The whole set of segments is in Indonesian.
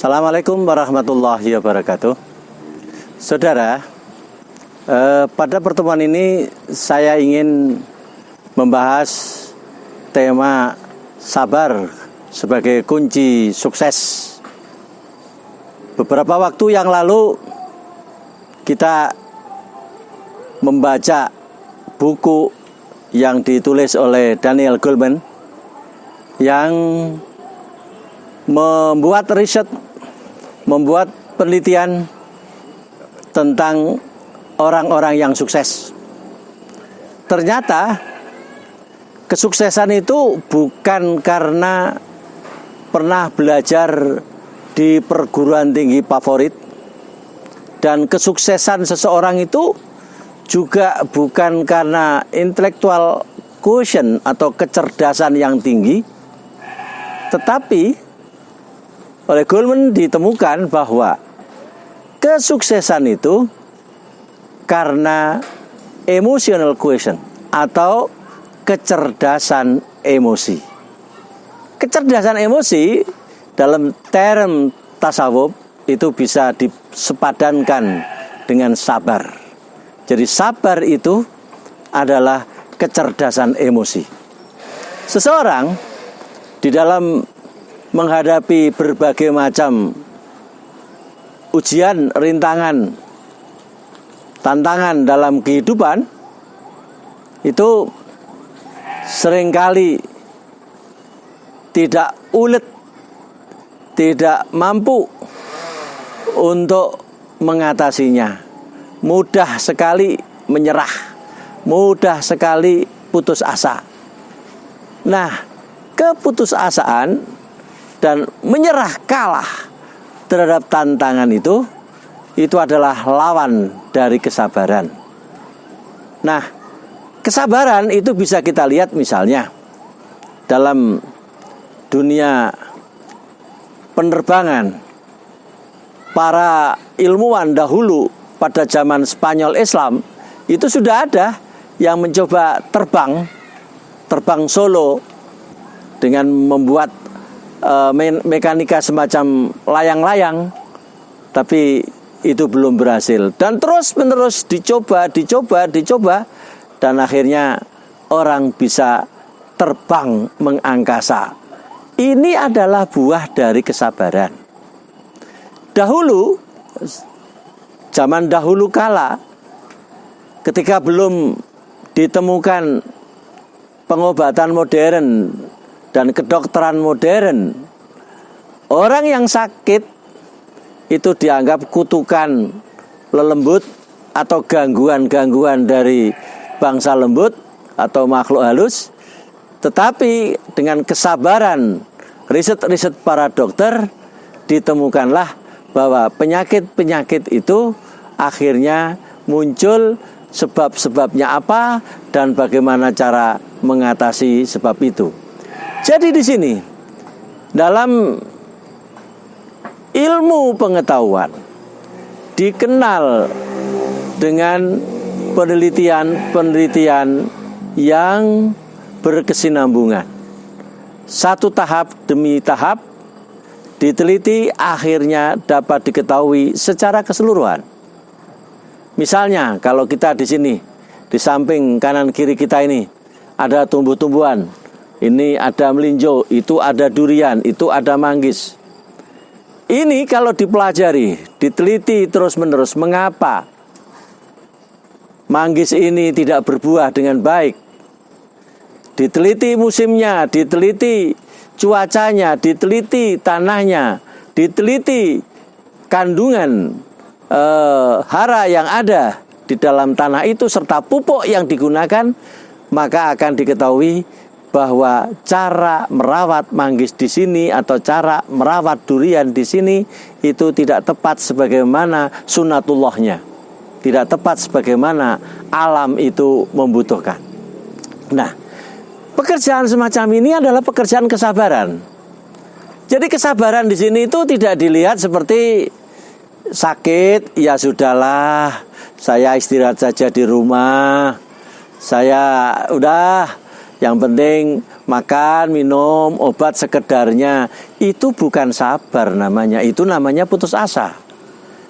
Assalamualaikum warahmatullahi wabarakatuh. Saudara, pada pertemuan ini saya ingin membahas tema sabar sebagai kunci sukses. Beberapa waktu yang lalu kita membaca buku yang ditulis oleh Daniel Goleman yang membuat riset, membuat penelitian tentang orang-orang yang sukses. Ternyata kesuksesan itu bukan karena pernah belajar di perguruan tinggi favorit, dan kesuksesan seseorang itu juga bukan karena intellectual quotient atau kecerdasan yang tinggi, tetapi oleh Goleman ditemukan bahwa kesuksesan itu karena emotional quotient atau kecerdasan emosi. Kecerdasan emosi dalam term tasawuf itu bisa disepadankan dengan sabar. Jadi sabar itu adalah kecerdasan emosi. Seseorang di dalam menghadapi berbagai macam ujian, rintangan, tantangan dalam kehidupan itu seringkali tidak ulet, tidak mampu untuk mengatasinya, mudah sekali menyerah, mudah sekali putus asa. Nah, keputusasaan dan menyerah, kalah terhadap tantangan itu adalah lawan dari kesabaran. Nah, kesabaran itu bisa kita lihat misalnya dalam dunia penerbangan. Para ilmuwan dahulu pada zaman Spanyol Islam itu sudah ada yang mencoba terbang solo dengan membuat mekanika semacam layang-layang, tapi itu belum berhasil, dan terus-menerus dicoba, dan akhirnya orang bisa terbang mengangkasa. Ini adalah buah dari kesabaran. Dahulu, zaman dahulu kala, ketika belum ditemukan pengobatan modern dan kedokteran modern, orang yang sakit itu dianggap kutukan lelembut atau gangguan-gangguan dari bangsa lembut atau makhluk halus. Tetapi dengan kesabaran riset-riset para dokter, ditemukanlah bahwa penyakit-penyakit itu akhirnya muncul, sebab-sebabnya apa dan bagaimana cara mengatasi sebab itu. Jadi di sini dalam ilmu pengetahuan dikenal dengan penelitian yang berkesinambungan. Satu tahap demi tahap diteliti, akhirnya dapat diketahui secara keseluruhan. Misalnya kalau kita di sini, di samping kanan kiri kita ini ada tumbuh-tumbuhan. Ini ada melinjo, itu ada durian, itu ada manggis. Ini kalau dipelajari, diteliti terus-menerus, mengapa manggis ini tidak berbuah dengan baik. Diteliti musimnya, diteliti cuacanya, diteliti tanahnya, diteliti kandungan hara yang ada di dalam tanah itu serta pupuk yang digunakan, maka akan diketahui bahwa cara merawat manggis di sini atau cara merawat durian di sini itu tidak tepat sebagaimana sunatullahnya, tidak tepat sebagaimana alam itu membutuhkan. Nah, pekerjaan semacam ini adalah pekerjaan kesabaran. Jadi kesabaran di sini itu tidak dilihat seperti sakit, ya sudahlah, saya istirahat saja di rumah, saya udah, yang penting makan, minum, obat sekedarnya, itu bukan sabar namanya, itu namanya putus asa.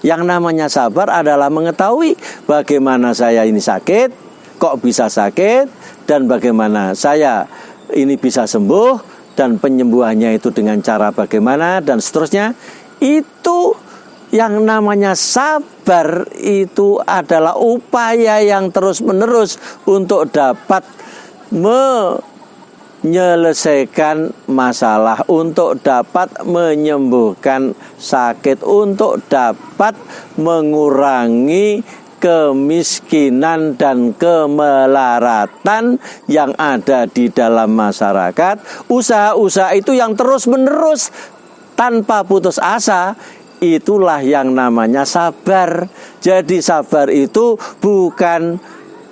Yang namanya sabar adalah mengetahui bagaimana saya ini sakit, kok bisa sakit, dan bagaimana saya ini bisa sembuh, dan penyembuhannya itu dengan cara bagaimana, dan seterusnya. Itu yang namanya sabar, itu adalah upaya yang terus-menerus untuk dapat menyelesaikan masalah, untuk dapat menyembuhkan sakit, untuk dapat mengurangi kemiskinan dan kemelaratan yang ada di dalam masyarakat. Usaha-usaha itu yang terus-menerus tanpa putus asa, itulah yang namanya sabar. Jadi sabar itu bukan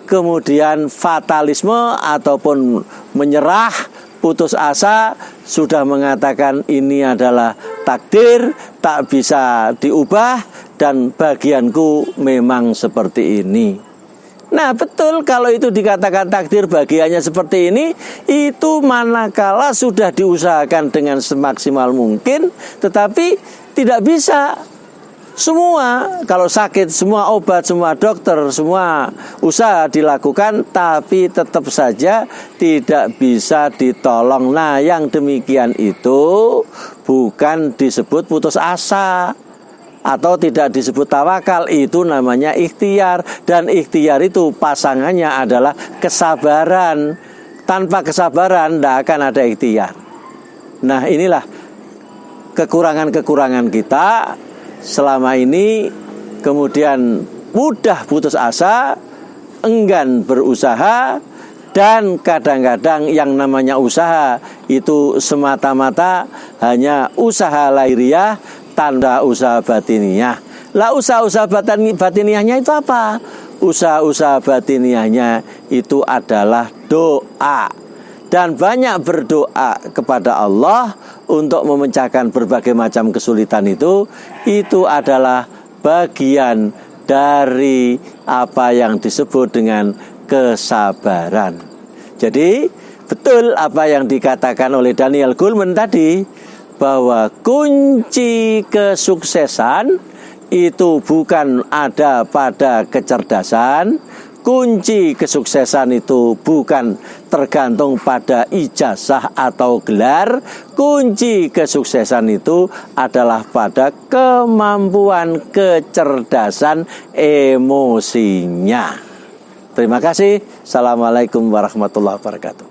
kemudian fatalisme ataupun menyerah, putus asa, sudah mengatakan ini adalah takdir, tak bisa diubah, dan bagianku memang seperti ini. Nah, betul, kalau itu dikatakan takdir bagiannya seperti ini, itu manakala sudah diusahakan dengan semaksimal mungkin, tetapi tidak bisa. Semua, kalau sakit, semua obat, semua dokter, semua usaha dilakukan, tapi tetap saja tidak bisa ditolong. Nah, yang demikian itu bukan disebut putus asa atau tidak disebut tawakal, itu namanya ikhtiar. Dan ikhtiar itu pasangannya adalah kesabaran. Tanpa kesabaran tidak akan ada ikhtiar. Nah, inilah kekurangan-kekurangan kita selama ini, kemudian mudah putus asa, enggan berusaha, dan kadang-kadang yang namanya usaha itu semata-mata hanya usaha lahiriah tanpa usaha batiniah. Lah, usaha-usaha batiniahnya itu apa? Usaha-usaha batiniahnya itu adalah doa. Dan banyak berdoa kepada Allah untuk memecahkan berbagai macam kesulitan itu adalah bagian dari apa yang disebut dengan kesabaran. Jadi betul apa yang dikatakan oleh Daniel Goleman tadi, bahwa kunci kesuksesan itu bukan ada pada kecerdasan. Kunci kesuksesan itu bukan tergantung pada ijazah atau gelar. Kunci kesuksesan itu adalah pada kemampuan kecerdasan emosinya. Terima kasih. Assalamualaikum warahmatullahi wabarakatuh.